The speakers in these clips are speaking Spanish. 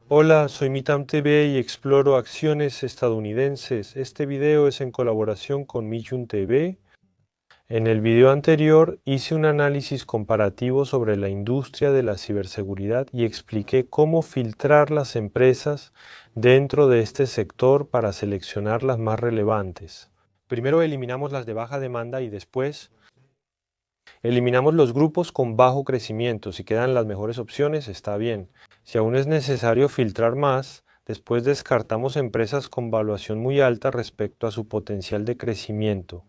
Hola, soy Mitam TV y exploro acciones estadounidenses. Este video es en colaboración con Millun TV. En el video anterior hice un análisis comparativo sobre la industria de la ciberseguridad y expliqué cómo filtrar las empresas dentro de este sector para seleccionar las más relevantes. Primero eliminamos las de baja demanda y después eliminamos los grupos con bajo crecimiento. Si quedan las mejores opciones, está bien. Si aún es necesario filtrar más, después descartamos empresas con valuación muy alta respecto a su potencial de crecimiento.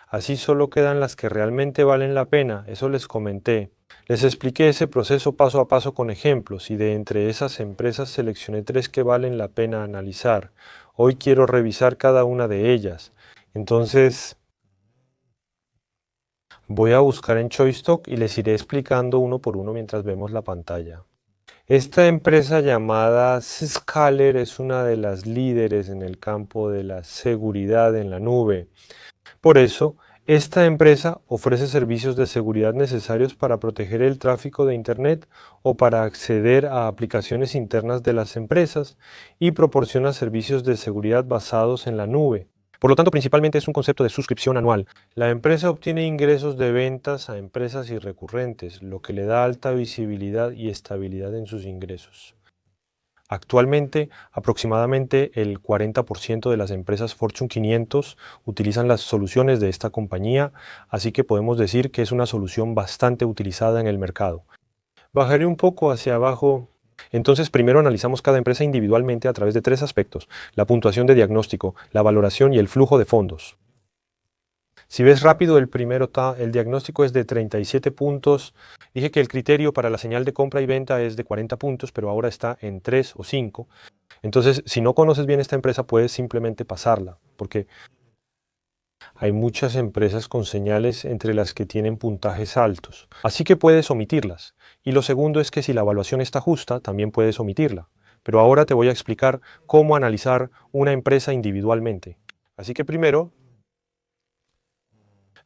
Así solo quedan las que realmente valen la pena, eso les comenté. Les expliqué ese proceso paso a paso con ejemplos y de entre esas empresas seleccioné 3 que valen la pena analizar. Hoy quiero revisar cada una de ellas. Entonces, voy a buscar en Choicestock y les iré explicando uno por uno mientras vemos la pantalla. Esta empresa llamada Zscaler es una de las líderes en el campo de la seguridad en la nube. Por eso, esta empresa ofrece servicios de seguridad necesarios para proteger el tráfico de Internet o para acceder a aplicaciones internas de las empresas y proporciona servicios de seguridad basados en la nube. Por lo tanto, principalmente es un concepto de suscripción anual. La empresa obtiene ingresos de ventas a empresas y recurrentes, lo que le da alta visibilidad y estabilidad en sus ingresos. Actualmente, aproximadamente el 40% de las empresas Fortune 500 utilizan las soluciones de esta compañía, así que podemos decir que es una solución bastante utilizada en el mercado. Bajaré un poco hacia abajo. Entonces, primero analizamos cada empresa individualmente a través de 3 aspectos: la puntuación de diagnóstico, la valoración y el flujo de fondos. Si ves rápido, el diagnóstico es de 37 puntos. Dije que el criterio para la señal de compra y venta es de 40 puntos, pero ahora está en 3 o 5. Entonces, si no conoces bien esta empresa, puedes simplemente pasarla, porque hay muchas empresas con señales entre las que tienen puntajes altos. Así que puedes omitirlas. Y lo segundo es que si la evaluación está justa, también puedes omitirla. Pero ahora te voy a explicar cómo analizar una empresa individualmente. Así que primero,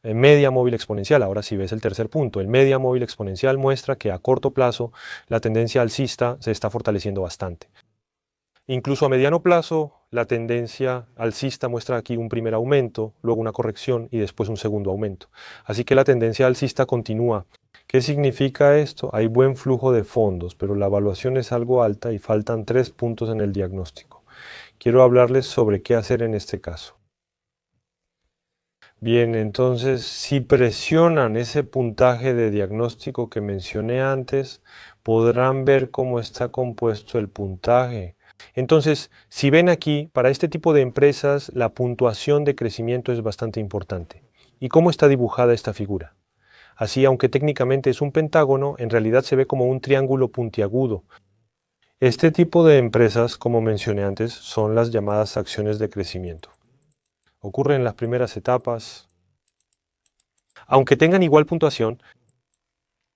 media móvil exponencial. Ahora si ves el tercer punto, el media móvil exponencial muestra que a corto plazo la tendencia alcista se está fortaleciendo bastante. Incluso a mediano plazo, la tendencia alcista muestra aquí un primer aumento, luego una corrección y después un segundo aumento. Así que la tendencia alcista continúa. ¿Qué significa esto? Hay buen flujo de fondos, pero la evaluación es algo alta y faltan 3 puntos en el diagnóstico. Quiero hablarles sobre qué hacer en este caso. Bien, entonces, si presionan ese puntaje de diagnóstico que mencioné antes, podrán ver cómo está compuesto el puntaje. Entonces, si ven aquí, para este tipo de empresas, la puntuación de crecimiento es bastante importante. ¿Y cómo está dibujada esta figura? Así, aunque técnicamente es un pentágono, en realidad se ve como un triángulo puntiagudo. Este tipo de empresas, como mencioné antes, son las llamadas acciones de crecimiento. Ocurre en las primeras etapas. Aunque tengan igual puntuación,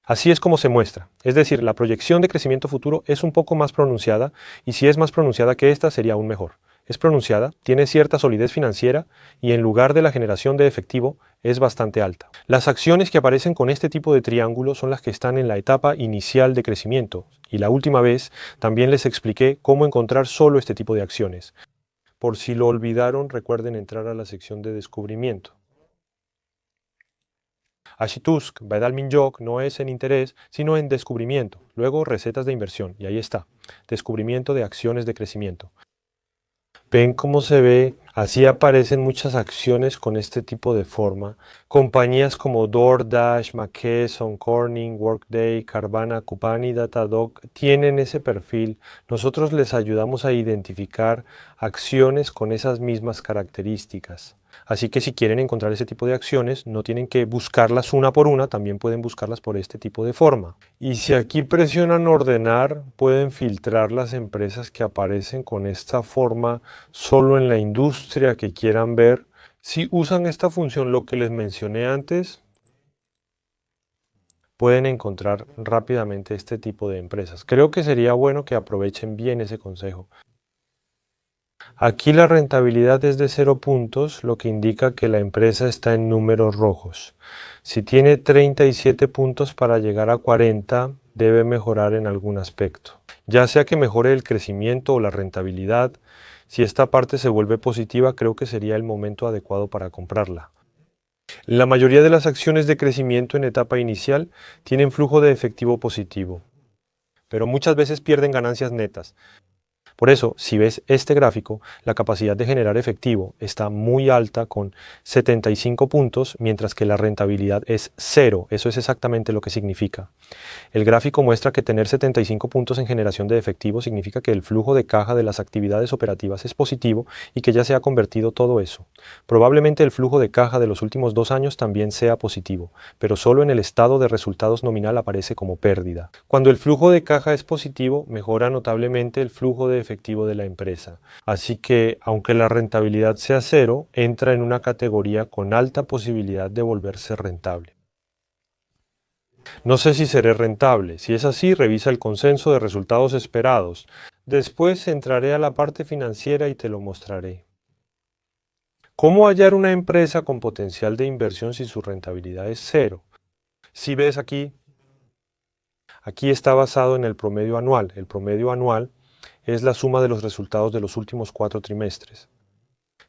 así es como se muestra. Es decir, la proyección de crecimiento futuro es un poco más pronunciada y si es más pronunciada que esta sería aún mejor. Es pronunciada, tiene cierta solidez financiera y en lugar de la generación de efectivo es bastante alta. Las acciones que aparecen con este tipo de triángulo son las que están en la etapa inicial de crecimiento y la última vez también les expliqué cómo encontrar solo este tipo de acciones. Por si lo olvidaron, recuerden entrar a la sección de descubrimiento. Ashitusk, Baedal Minjok no es en interés, sino en descubrimiento. Luego recetas de inversión, y ahí está, descubrimiento de acciones de crecimiento. ¿Ven cómo se ve? Así aparecen muchas acciones con este tipo de forma. Compañías como DoorDash, McKesson, Corning, Workday, Carvana, Coupang, Datadog tienen ese perfil. Nosotros les ayudamos a identificar acciones con esas mismas características. Así que si quieren encontrar ese tipo de acciones, no tienen que buscarlas una por una, también pueden buscarlas por este tipo de forma. Y si aquí presionan ordenar, pueden filtrar las empresas que aparecen con esta forma solo en la industria que quieran ver. Si usan esta función, lo que les mencioné antes, pueden encontrar rápidamente este tipo de empresas. Creo que sería bueno que aprovechen bien ese consejo. Aquí la rentabilidad es de 0 puntos, lo que indica que la empresa está en números rojos. Si tiene 37 puntos para llegar a 40, debe mejorar en algún aspecto. Ya sea que mejore el crecimiento o la rentabilidad, si esta parte se vuelve positiva, creo que sería el momento adecuado para comprarla. La mayoría de las acciones de crecimiento en etapa inicial tienen flujo de efectivo positivo, pero muchas veces pierden ganancias netas. Por eso, si ves este gráfico, la capacidad de generar efectivo está muy alta con 75 puntos, mientras que la rentabilidad es 0. Eso es exactamente lo que significa. El gráfico muestra que tener 75 puntos en generación de efectivo significa que el flujo de caja de las actividades operativas es positivo y que ya se ha convertido todo eso. Probablemente el flujo de caja de los últimos 2 años también sea positivo, pero solo en el estado de resultados nominal aparece como pérdida. Cuando el flujo de caja es positivo, mejora notablemente el flujo de efectivo de la empresa. Así que, aunque la rentabilidad sea 0, entra en una categoría con alta posibilidad de volverse rentable. No sé si seré rentable. Si es así, revisa el consenso de resultados esperados. Después entraré a la parte financiera y te lo mostraré. ¿Cómo hallar una empresa con potencial de inversión si su rentabilidad es 0? Si ves aquí está basado en el promedio anual. El promedio anual es la suma de los resultados de los últimos 4 trimestres.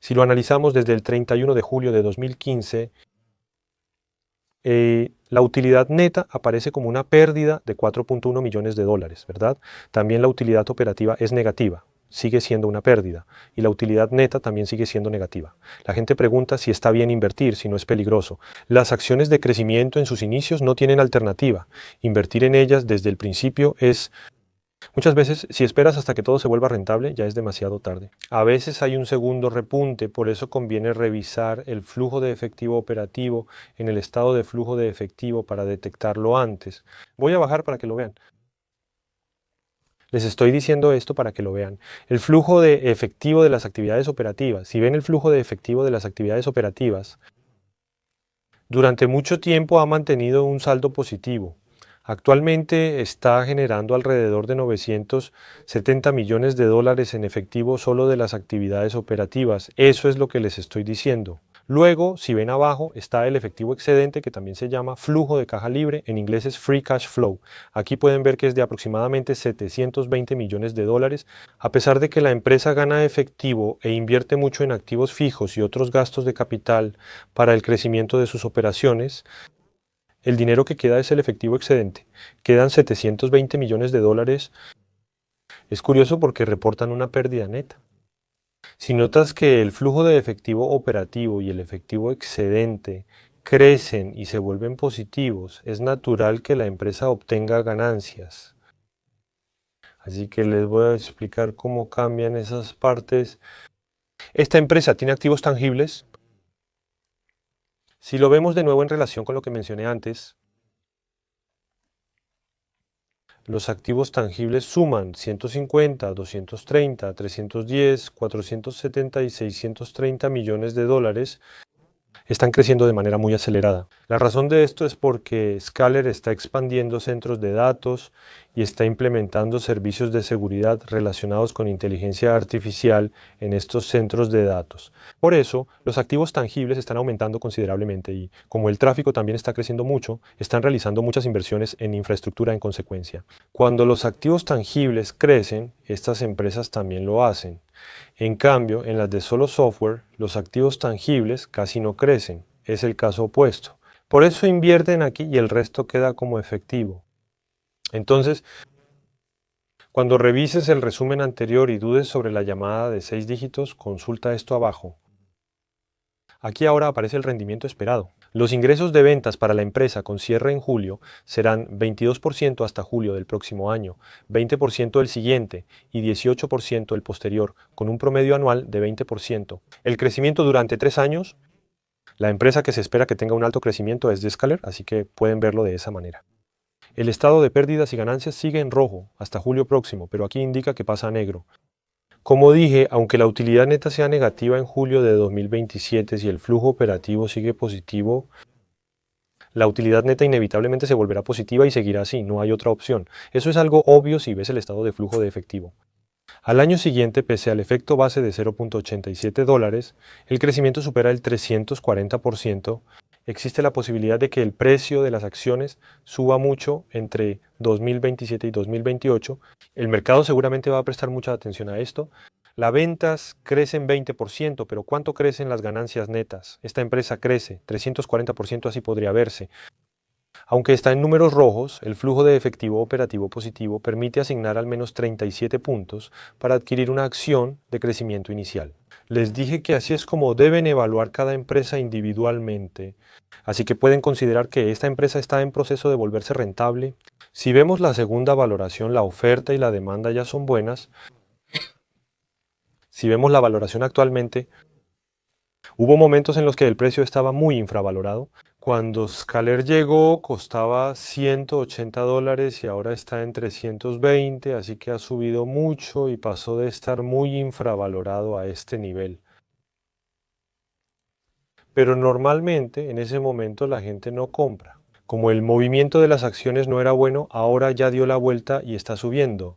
Si lo analizamos desde el 31 de julio de 2015, la utilidad neta aparece como una pérdida de 4.1 millones de dólares, ¿verdad? También la utilidad operativa es negativa, sigue siendo una pérdida, y la utilidad neta también sigue siendo negativa. La gente pregunta si está bien invertir, si no es peligroso. Las acciones de crecimiento en sus inicios no tienen alternativa. Invertir en ellas desde el principio es... Muchas veces, si esperas hasta que todo se vuelva rentable, ya es demasiado tarde. A veces hay un segundo repunte, por eso conviene revisar el flujo de efectivo operativo en el estado de flujo de efectivo para detectarlo antes. Voy a bajar para que lo vean. Les estoy diciendo esto para que lo vean. El flujo de efectivo de las actividades operativas. Si ven el flujo de efectivo de las actividades operativas, durante mucho tiempo ha mantenido un saldo positivo. Actualmente está generando alrededor de 970 millones de dólares en efectivo solo de las actividades operativas. Eso es lo que les estoy diciendo. Luego, si ven abajo, está el efectivo excedente, que también se llama flujo de caja libre, en inglés es free cash flow. Aquí pueden ver que es de aproximadamente 720 millones de dólares. A pesar de que la empresa gana efectivo e invierte mucho en activos fijos y otros gastos de capital para el crecimiento de sus operaciones, el dinero que queda es el efectivo excedente. Quedan 720 millones de dólares. Es curioso porque reportan una pérdida neta. Si notas que el flujo de efectivo operativo y el efectivo excedente crecen y se vuelven positivos, es natural que la empresa obtenga ganancias. Así que les voy a explicar cómo cambian esas partes. Esta empresa tiene activos tangibles. Si lo vemos de nuevo en relación con lo que mencioné antes, los activos tangibles suman 150, 230, 310, 470 y 630 millones de dólares. Están creciendo de manera muy acelerada. La razón de esto es porque Scalar está expandiendo centros de datos y está implementando servicios de seguridad relacionados con inteligencia artificial en estos centros de datos. Por eso, los activos tangibles están aumentando considerablemente y, como el tráfico también está creciendo mucho, están realizando muchas inversiones en infraestructura en consecuencia. Cuando los activos tangibles crecen, estas empresas también lo hacen. En cambio, en las de solo software, los activos tangibles casi no crecen. Es el caso opuesto. Por eso invierten aquí y el resto queda como efectivo. Entonces, cuando revises el resumen anterior y dudes sobre la llamada de 6 dígitos, consulta esto abajo. Aquí ahora aparece el rendimiento esperado. Los ingresos de ventas para la empresa con cierre en julio serán 22% hasta julio del próximo año, 20% el siguiente y 18% el posterior, con un promedio anual de 20%. El crecimiento durante 3 años, la empresa que se espera que tenga un alto crecimiento es Zscaler, así que pueden verlo de esa manera. El estado de pérdidas y ganancias sigue en rojo hasta julio próximo, pero aquí indica que pasa a negro. Como dije, aunque la utilidad neta sea negativa en julio de 2027, si el flujo operativo sigue positivo, la utilidad neta inevitablemente se volverá positiva y seguirá así, no hay otra opción. Eso es algo obvio si ves el estado de flujo de efectivo. Al año siguiente, pese al efecto base de $0.87, el crecimiento supera el 340% existe la posibilidad de que el precio de las acciones suba mucho entre 2027 y 2028. El mercado seguramente va a prestar mucha atención a esto. Las ventas crecen 20%, pero ¿cuánto crecen las ganancias netas? Esta empresa crece 340%, así podría verse. Aunque está en números rojos, el flujo de efectivo operativo positivo permite asignar al menos 37 puntos para adquirir una acción de crecimiento inicial. Les dije que así es como deben evaluar cada empresa individualmente, así que pueden considerar que esta empresa está en proceso de volverse rentable. Si vemos la segunda valoración, la oferta y la demanda ya son buenas. Si vemos la valoración actualmente, hubo momentos en los que el precio estaba muy infravalorado. Cuando Scaler llegó costaba $180 y ahora está en 320, así que ha subido mucho y pasó de estar muy infravalorado a este nivel. Pero normalmente en ese momento la gente no compra. Como el movimiento de las acciones no era bueno, ahora ya dio la vuelta y está subiendo.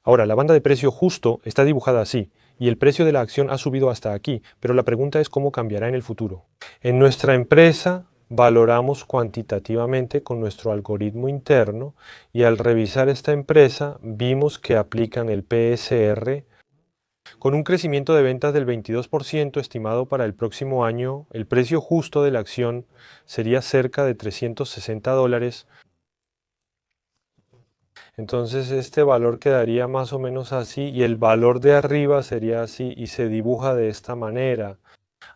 Ahora, la banda de precio justo está dibujada así, y el precio de la acción ha subido hasta aquí, pero la pregunta es cómo cambiará en el futuro. En nuestra empresa valoramos cuantitativamente con nuestro algoritmo interno y al revisar esta empresa vimos que aplican el PSR con un crecimiento de ventas del 22% estimado para el próximo año. El precio justo de la acción sería cerca de $360. Entonces este valor quedaría más o menos así y el valor de arriba sería así y se dibuja de esta manera.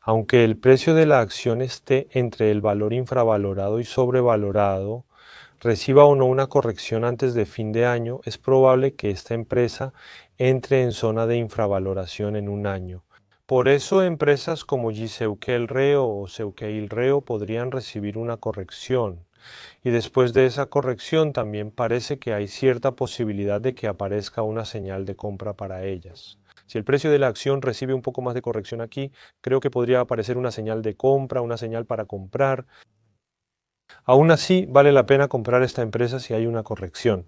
Aunque el precio de la acción esté entre el valor infravalorado y sobrevalorado, reciba o no una corrección antes de fin de año, es probable que esta empresa entre en zona de infravaloración en un año. Por eso empresas como Giseuquel-Reo o Seuqueil-Reo podrían recibir una corrección. Y después de esa corrección también parece que hay cierta posibilidad de que aparezca una señal de compra para ellas. Si el precio de la acción recibe un poco más de corrección aquí, creo que podría aparecer una señal de compra, una señal para comprar. Aún así, vale la pena comprar esta empresa si hay una corrección.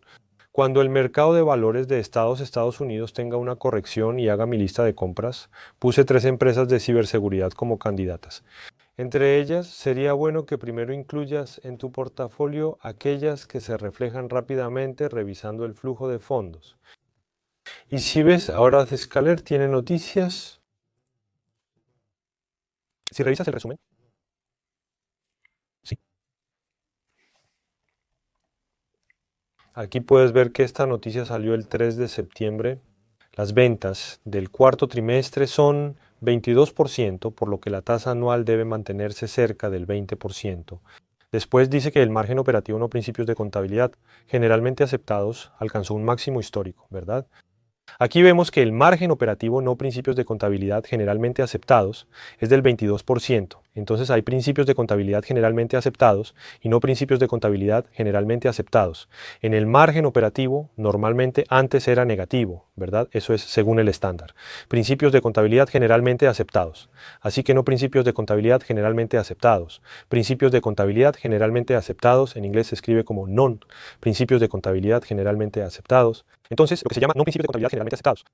Cuando el mercado de valores de Estados Unidos tenga una corrección y haga mi lista de compras, puse 3 empresas de ciberseguridad como candidatas. Entre ellas, sería bueno que primero incluyas en tu portafolio aquellas que se reflejan rápidamente revisando el flujo de fondos. Y si ves, ahora Zscaler tiene noticias. Si revisas el resumen. Sí. Aquí puedes ver que esta noticia salió el 3 de septiembre. Las ventas del cuarto trimestre son 22%, por lo que la tasa anual debe mantenerse cerca del 20%. Después dice que el margen operativo no principios de contabilidad generalmente aceptados alcanzó un máximo histórico, ¿verdad? Aquí vemos que el margen operativo no principios de contabilidad generalmente aceptados es del 22%. Entonces hay principios de contabilidad generalmente aceptados y no principios de contabilidad generalmente aceptados. En el margen operativo normalmente antes era negativo, ¿verdad? Eso es según el estándar. Principios de contabilidad generalmente aceptados. Así que no principios de contabilidad generalmente aceptados. Principios de contabilidad generalmente aceptados, en inglés se escribe como non. Principios de contabilidad generalmente aceptados. Entonces, lo que se llama no principios de contabilidad generalmente aceptados.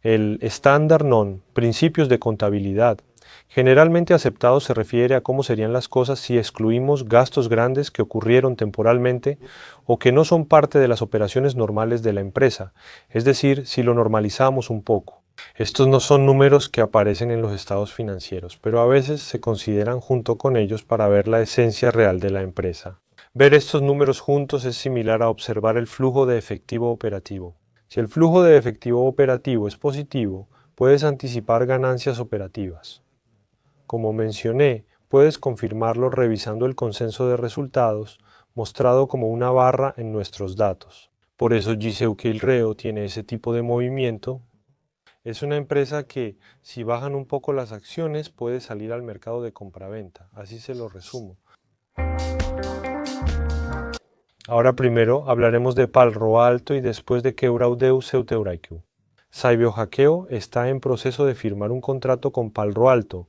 El estándar non, principios de contabilidad generalmente aceptados, se refiere a cómo serían las cosas si excluimos gastos grandes que ocurrieron temporalmente o que no son parte de las operaciones normales de la empresa, es decir, si lo normalizamos un poco. Estos no son números que aparecen en los estados financieros, pero a veces se consideran junto con ellos para ver la esencia real de la empresa. Ver estos números juntos es similar a observar el flujo de efectivo operativo. Si el flujo de efectivo operativo es positivo, puedes anticipar ganancias operativas. Como mencioné, puedes confirmarlo revisando el consenso de resultados mostrado como una barra en nuestros datos. Por eso Giseuquel-Reo tiene ese tipo de movimiento. Es una empresa que, si bajan un poco las acciones, puede salir al mercado de compraventa. Así se lo resumo. Ahora primero hablaremos de Palo Alto y después de Quebraudeu Ceuteuraicu. Cybiohackeo está en proceso de firmar un contrato con Palo Alto,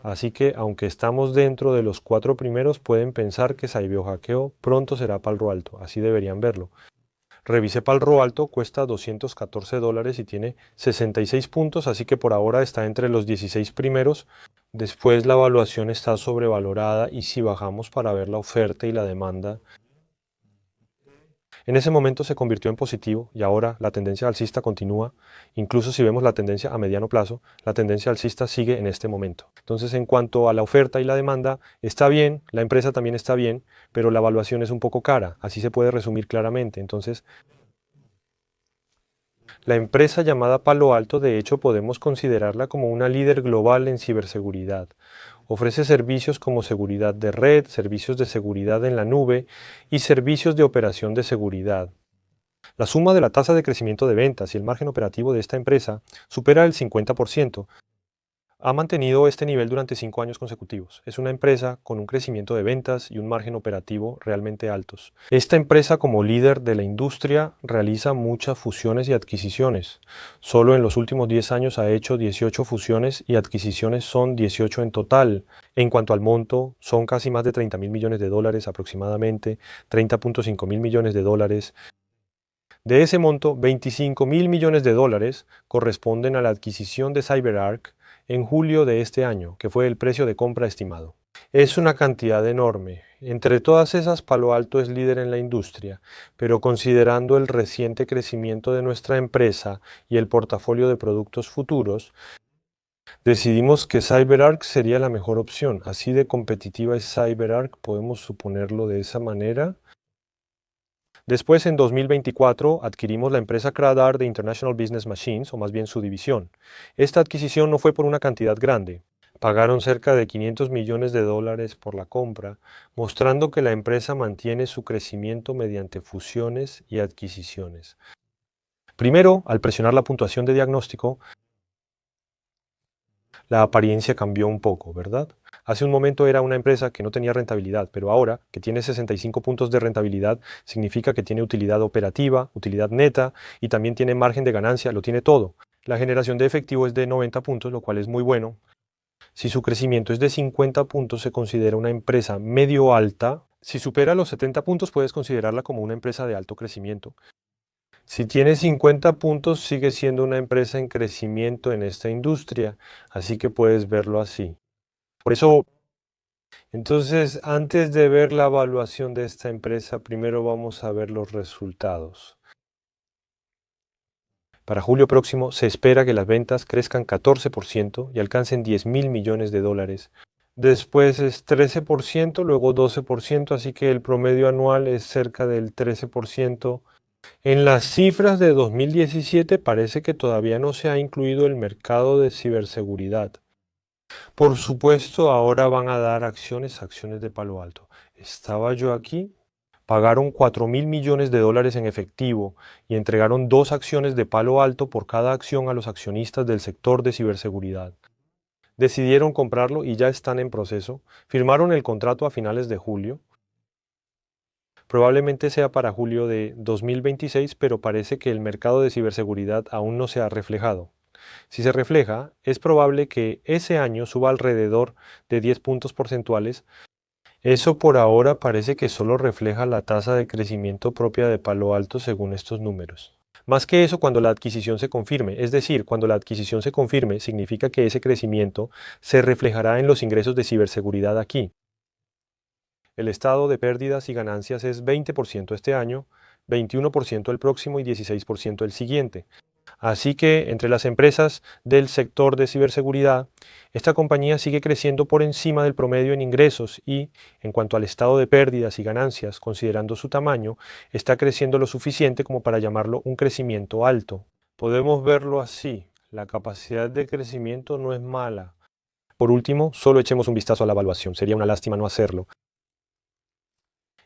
así que aunque estamos dentro de los 4 primeros, pueden pensar que Cybiohackeo pronto será Palo Alto, así deberían verlo. Revisé Palo Alto, cuesta $214 y tiene 66 puntos, así que por ahora está entre los 16 primeros. Después la evaluación está sobrevalorada y si bajamos para ver la oferta y la demanda, en ese momento se convirtió en positivo y ahora la tendencia alcista continúa. Incluso si vemos la tendencia a mediano plazo, la tendencia alcista sigue en este momento. Entonces, en cuanto a la oferta y la demanda, está bien, la empresa también está bien, pero la evaluación es un poco cara. Así se puede resumir claramente. Entonces, la empresa llamada Palo Alto, de hecho, podemos considerarla como una líder global en ciberseguridad. Ofrece servicios como seguridad de red, servicios de seguridad en la nube y servicios de operación de seguridad. La suma de la tasa de crecimiento de ventas y el margen operativo de esta empresa supera el 50%. Ha mantenido este nivel durante 5 años consecutivos. Es una empresa con un crecimiento de ventas y un margen operativo realmente altos. Esta empresa, como líder de la industria, realiza muchas fusiones y adquisiciones. Solo en los últimos 10 años ha hecho 18 fusiones y adquisiciones son 18 en total. En cuanto al monto, son casi más de 30 mil millones de dólares aproximadamente, 30.5 mil millones de dólares. De ese monto, 25 mil millones de dólares corresponden a la adquisición de CyberArk en julio de este año, que fue el precio de compra estimado. Es una cantidad enorme. Entre todas esas, Palo Alto es líder en la industria, pero considerando el reciente crecimiento de nuestra empresa y el portafolio de productos futuros, decidimos que CyberArk sería la mejor opción. Así de competitiva es CyberArk, podemos suponerlo de esa manera. Después, en 2024, adquirimos la empresa Cradar de International Business Machines, o más bien su división. Esta adquisición no fue por una cantidad grande. Pagaron cerca de 500 millones de dólares por la compra, mostrando que la empresa mantiene su crecimiento mediante fusiones y adquisiciones. Primero, al presionar la puntuación de diagnóstico, la apariencia cambió un poco, ¿verdad? Hace un momento era una empresa que no tenía rentabilidad, pero ahora que tiene 65 puntos de rentabilidad, significa que tiene utilidad operativa, utilidad neta y también tiene margen de ganancia, lo tiene todo. La generación de efectivo es de 90 puntos, lo cual es muy bueno. Si su crecimiento es de 50 puntos, se considera una empresa medio alta. Si supera los 70 puntos, puedes considerarla como una empresa de alto crecimiento. Si tiene 50 puntos, sigue siendo una empresa en crecimiento en esta industria, así que puedes verlo así. Por eso, entonces, antes de ver la evaluación de esta empresa, primero vamos a ver los resultados. Para julio próximo se espera que las ventas crezcan 14% y alcancen 10 mil millones de dólares. Después es 13%, luego 12%, así que el promedio anual es cerca del 13%. En las cifras de 2017 parece que todavía no se ha incluido el mercado de ciberseguridad. Por supuesto, ahora van a dar acciones de Palo Alto. Estaba yo aquí, pagaron 4 mil millones de dólares en efectivo y entregaron 2 acciones de Palo Alto por cada acción a los accionistas del sector de ciberseguridad. Decidieron comprarlo y ya están en proceso. Firmaron el contrato a finales de julio. Probablemente sea para julio de 2026, pero parece que el mercado de ciberseguridad aún no se ha reflejado. Si se refleja, es probable que ese año suba alrededor de 10 puntos porcentuales. Eso por ahora parece que solo refleja la tasa de crecimiento propia de Palo Alto según estos números. Más que eso, cuando la adquisición se confirme, es decir, cuando la adquisición se confirme, significa que ese crecimiento se reflejará en los ingresos de ciberseguridad aquí. El estado de pérdidas y ganancias es 20% este año, 21% el próximo y 16% el siguiente. Así que entre las empresas del sector de ciberseguridad, esta compañía sigue creciendo por encima del promedio en ingresos y, en cuanto al estado de pérdidas y ganancias, considerando su tamaño, está creciendo lo suficiente como para llamarlo un crecimiento alto. Podemos verlo así, la capacidad de crecimiento no es mala. Por último, solo echemos un vistazo a la evaluación, sería una lástima no hacerlo.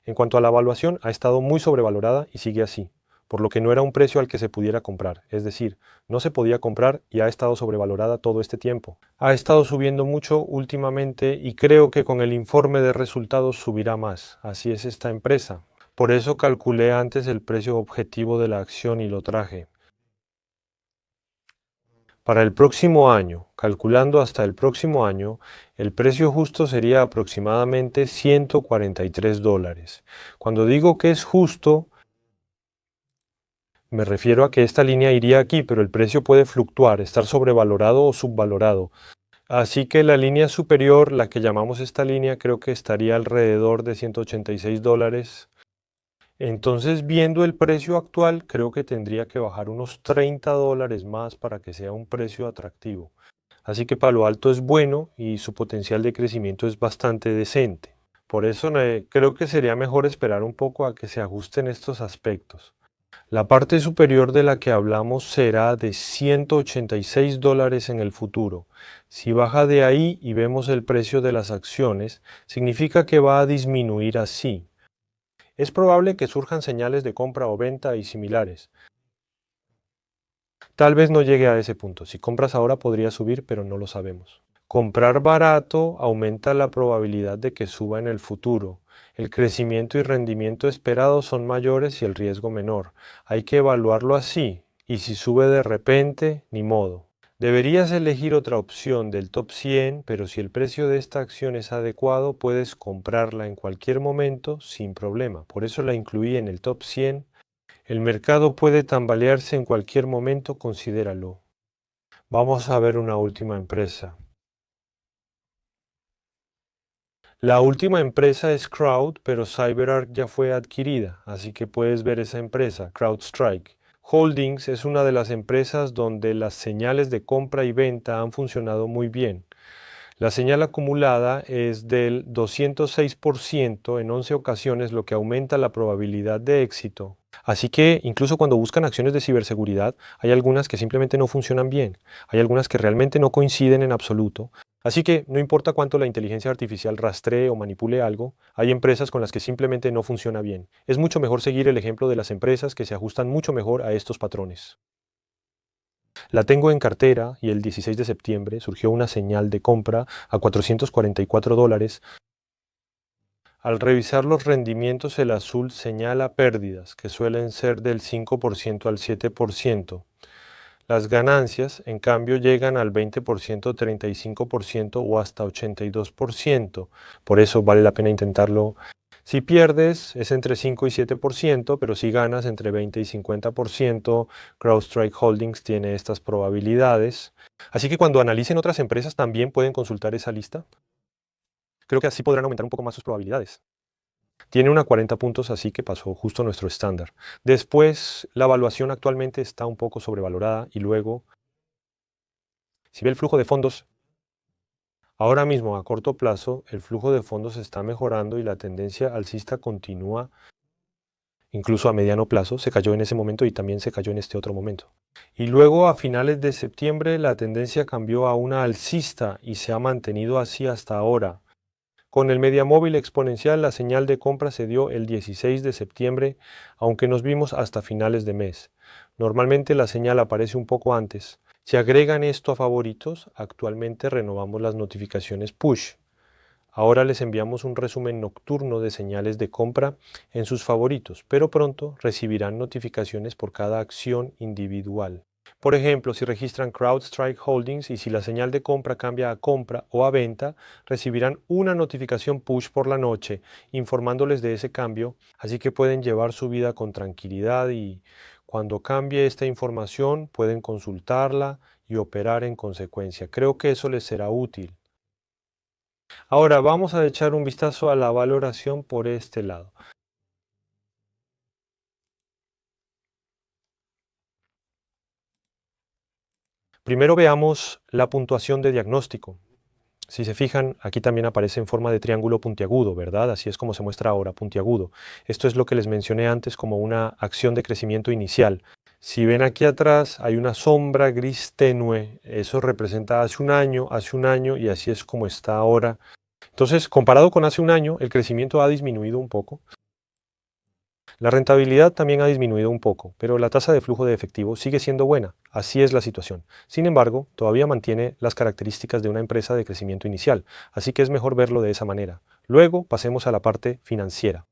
En cuanto a la evaluación, ha estado muy sobrevalorada y sigue así, por lo que no era un precio al que se pudiera comprar, es decir, no se podía comprar y ha estado sobrevalorada todo este tiempo. Ha estado subiendo mucho últimamente y creo que con el informe de resultados subirá más, así es esta empresa. Por eso calculé antes el precio objetivo de la acción y lo traje. Para el próximo año, calculando hasta el próximo año, el precio justo sería aproximadamente $143. Cuando digo que es justo, me refiero a que esta línea iría aquí, pero el precio puede fluctuar, estar sobrevalorado o subvalorado. Así que la línea superior, la que llamamos esta línea, creo que estaría alrededor de $186. Entonces, viendo el precio actual, creo que tendría que bajar unos $30 más para que sea un precio atractivo. Así que Palo Alto es bueno y su potencial de crecimiento es bastante decente. Por eso creo que sería mejor esperar un poco a que se ajusten estos aspectos. La parte superior de la que hablamos será de $186 en el futuro. Si baja de ahí y vemos el precio de las acciones, significa que va a disminuir así. Es probable que surjan señales de compra o venta y similares. Tal vez no llegue a ese punto. Si compras ahora podría subir, pero no lo sabemos. Comprar barato aumenta la probabilidad de que suba en el futuro. El crecimiento y rendimiento esperados son mayores y el riesgo menor. Hay que evaluarlo así, y si sube de repente, ni modo. Deberías elegir otra opción del top 100, pero si el precio de esta acción es adecuado, puedes comprarla en cualquier momento sin problema. Por eso la incluí en el top 100. El mercado puede tambalearse en cualquier momento, considéralo. Vamos a ver una última empresa. La última empresa es Crowd, pero CyberArk ya fue adquirida, así que puedes ver esa empresa, CrowdStrike. Holdings es una de las empresas donde las señales de compra y venta han funcionado muy bien. La señal acumulada es del 206% en 11 ocasiones, lo que aumenta la probabilidad de éxito. Así que incluso cuando buscan acciones de ciberseguridad, hay algunas que simplemente no funcionan bien, hay algunas que realmente no coinciden en absoluto. Así que no importa cuánto la inteligencia artificial rastree o manipule algo, hay empresas con las que simplemente no funciona bien. Es mucho mejor seguir el ejemplo de las empresas que se ajustan mucho mejor a estos patrones. La tengo en cartera y el 16 de septiembre surgió una señal de compra a $444. Al revisar los rendimientos, el azul señala pérdidas, que suelen ser del 5% al 7%. Las ganancias, en cambio, llegan al 20%, 35% o hasta 82%. Por eso vale la pena intentarlo. Si pierdes es entre 5 y 7%, pero si ganas entre 20 y 50%, CrowdStrike Holdings tiene estas probabilidades. Así que cuando analicen otras empresas también pueden consultar esa lista. Creo que así podrán aumentar un poco más sus probabilidades. Tiene una 40 puntos, así que pasó justo nuestro estándar. Después, la evaluación actualmente está un poco sobrevalorada y luego, si ve el flujo de fondos, ahora mismo a corto plazo, el flujo de fondos está mejorando y la tendencia alcista continúa. Incluso a mediano plazo se cayó en ese momento y también se cayó en este otro momento. Y luego a finales de septiembre la tendencia cambió a una alcista y se ha mantenido así hasta ahora. Con el media móvil exponencial la señal de compra se dio el 16 de septiembre, aunque nos vimos hasta finales de mes. Normalmente la señal aparece un poco antes. Si agregan esto a favoritos, actualmente renovamos las notificaciones push. Ahora les enviamos un resumen nocturno de señales de compra en sus favoritos, pero pronto recibirán notificaciones por cada acción individual. Por ejemplo, si registran CrowdStrike Holdings y si la señal de compra cambia a compra o a venta, recibirán una notificación push por la noche informándoles de ese cambio, así que pueden llevar su vida con tranquilidad y cuando cambie esta información pueden consultarla y operar en consecuencia. Creo que eso les será útil. Ahora vamos a echar un vistazo a la valoración por este lado. Primero veamos la puntuación de diagnóstico. Si se fijan, aquí también aparece en forma de triángulo puntiagudo, ¿verdad? Así es como se muestra ahora, puntiagudo. Esto es lo que les mencioné antes como una acción de crecimiento inicial. Si ven aquí atrás, hay una sombra gris tenue. Eso representa hace un año y así es como está ahora. Entonces, comparado con hace un año, el crecimiento ha disminuido un poco. La rentabilidad también ha disminuido un poco, pero la tasa de flujo de efectivo sigue siendo buena. Así es la situación. Sin embargo, todavía mantiene las características de una empresa de crecimiento inicial, así que es mejor verlo de esa manera. Luego pasemos a la parte financiera.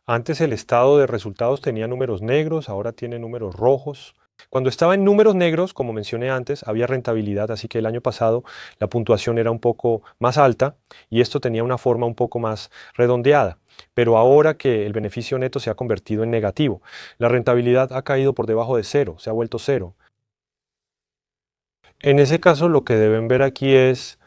Antes el estado de resultados tenía números negros, ahora tiene números rojos. Cuando estaba en números negros, como mencioné antes, había rentabilidad, así que el año pasado la puntuación era un poco más alta y esto tenía una forma un poco más redondeada. Pero ahora que el beneficio neto se ha convertido en negativo, la rentabilidad ha caído por debajo de cero, se ha vuelto cero. En ese caso, lo que deben ver aquí es,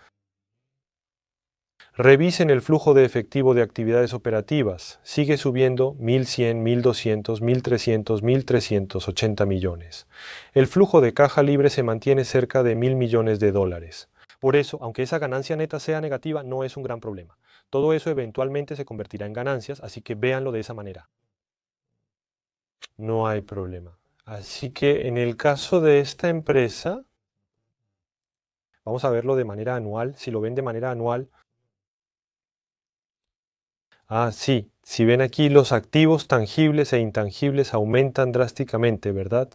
revisen el flujo de efectivo de actividades operativas. Sigue subiendo 1.100, 1.200, 1.300, 1.380 millones. El flujo de caja libre se mantiene cerca de 1.000 millones de dólares. Por eso, aunque esa ganancia neta sea negativa, no es un gran problema. Todo eso eventualmente se convertirá en ganancias, así que véanlo de esa manera. No hay problema. Así que en el caso de esta empresa, vamos a verlo de manera anual. Si lo ven de manera anual, sí, si ven aquí los activos tangibles e intangibles aumentan drásticamente, ¿verdad?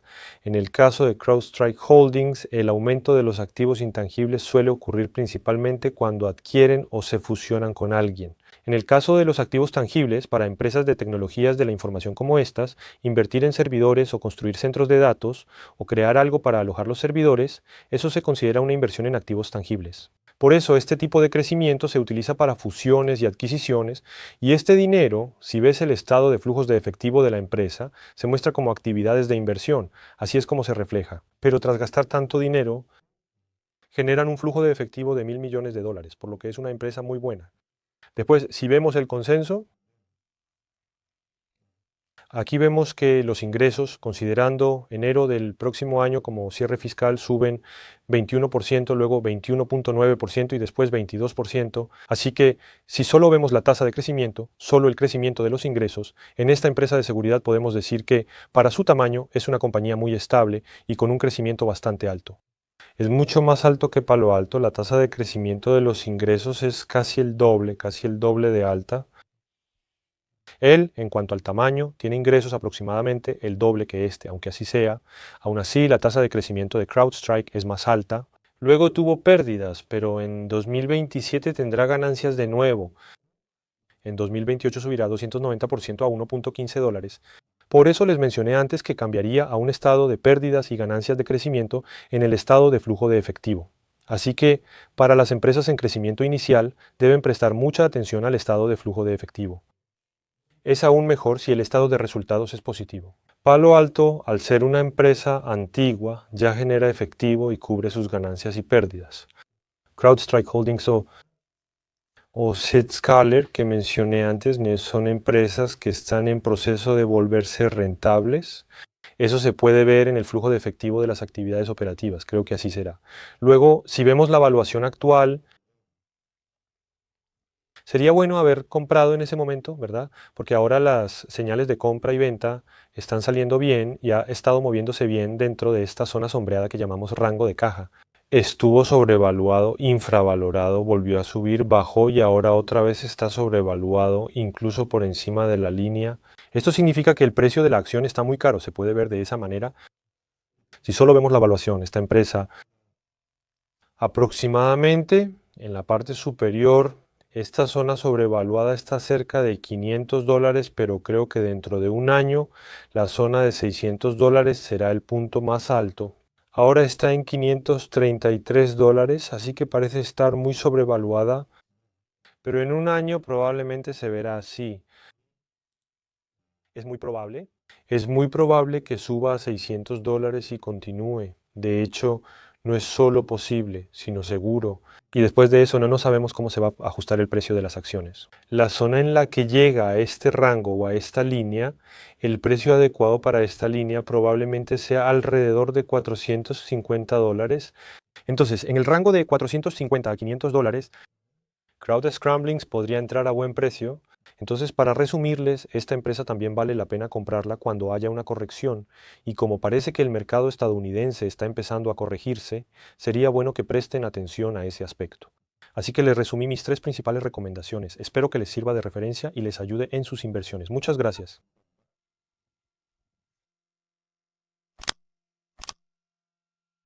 En el caso de CrowdStrike Holdings, el aumento de los activos intangibles suele ocurrir principalmente cuando adquieren o se fusionan con alguien. En el caso de los activos tangibles, para empresas de tecnologías de la información como estas, invertir en servidores o construir centros de datos o crear algo para alojar los servidores, eso se considera una inversión en activos tangibles. Por eso este tipo de crecimiento se utiliza para fusiones y adquisiciones y este dinero, si ves el estado de flujos de efectivo de la empresa, se muestra como actividades de inversión, así es como se refleja. Pero tras gastar tanto dinero, generan un flujo de efectivo de 1.000 millones de dólares, por lo que es una empresa muy buena. Después, si vemos el consenso, aquí vemos que los ingresos, considerando enero del próximo año como cierre fiscal, suben 21%, luego 21.9% y después 22%. Así que si solo vemos la tasa de crecimiento, solo el crecimiento de los ingresos, en esta empresa de seguridad podemos decir que para su tamaño es una compañía muy estable y con un crecimiento bastante alto. Es mucho más alto que Palo Alto, la tasa de crecimiento de los ingresos es casi el doble de alta. Él, en cuanto al tamaño, tiene ingresos aproximadamente el doble que este, aunque así sea. Aún así, la tasa de crecimiento de CrowdStrike es más alta. Luego tuvo pérdidas, pero en 2027 tendrá ganancias de nuevo. En 2028 subirá 290% a 1.15 dólares. Por eso les mencioné antes que cambiaría a un estado de pérdidas y ganancias de crecimiento en el estado de flujo de efectivo. Así que, para las empresas en crecimiento inicial, deben prestar mucha atención al estado de flujo de efectivo. Es aún mejor si el estado de resultados es positivo. Palo Alto, al ser una empresa antigua, ya genera efectivo y cubre sus ganancias y pérdidas. CrowdStrike Holdings o Zscaler, que mencioné antes, son empresas que están en proceso de volverse rentables. Eso se puede ver en el flujo de efectivo de las actividades operativas, creo que así será. Luego, si vemos la evaluación actual, sería bueno haber comprado en ese momento, ¿verdad? Porque ahora las señales de compra y venta están saliendo bien y ha estado moviéndose bien dentro de esta zona sombreada que llamamos rango de caja. Estuvo sobrevaluado, infravalorado, volvió a subir, bajó y ahora otra vez está sobrevaluado, incluso por encima de la línea. Esto significa que el precio de la acción está muy caro, se puede ver de esa manera. Si solo vemos la evaluación, esta empresa aproximadamente en la parte superior, esta zona sobrevaluada está cerca de 500 dólares, pero creo que dentro de un año la zona de 600 dólares será el punto más alto. Ahora está en 533 dólares, así que parece estar muy sobrevaluada, pero en un año probablemente se verá así. Es muy probable. Es muy probable que suba a 600 dólares y continúe. De hecho, no es solo posible, sino seguro. Y después de eso no sabemos cómo se va a ajustar el precio de las acciones. La zona en la que llega a este rango o a esta línea, el precio adecuado para esta línea probablemente sea alrededor de 450 dólares. Entonces, en el rango de 450 a 500 dólares, Crowd Scramblings podría entrar a buen precio. Entonces, para resumirles, esta empresa también vale la pena comprarla cuando haya una corrección, y como parece que el mercado estadounidense está empezando a corregirse, sería bueno que presten atención a ese aspecto. Así que les resumí mis tres principales recomendaciones. Espero que les sirva de referencia y les ayude en sus inversiones. Muchas gracias.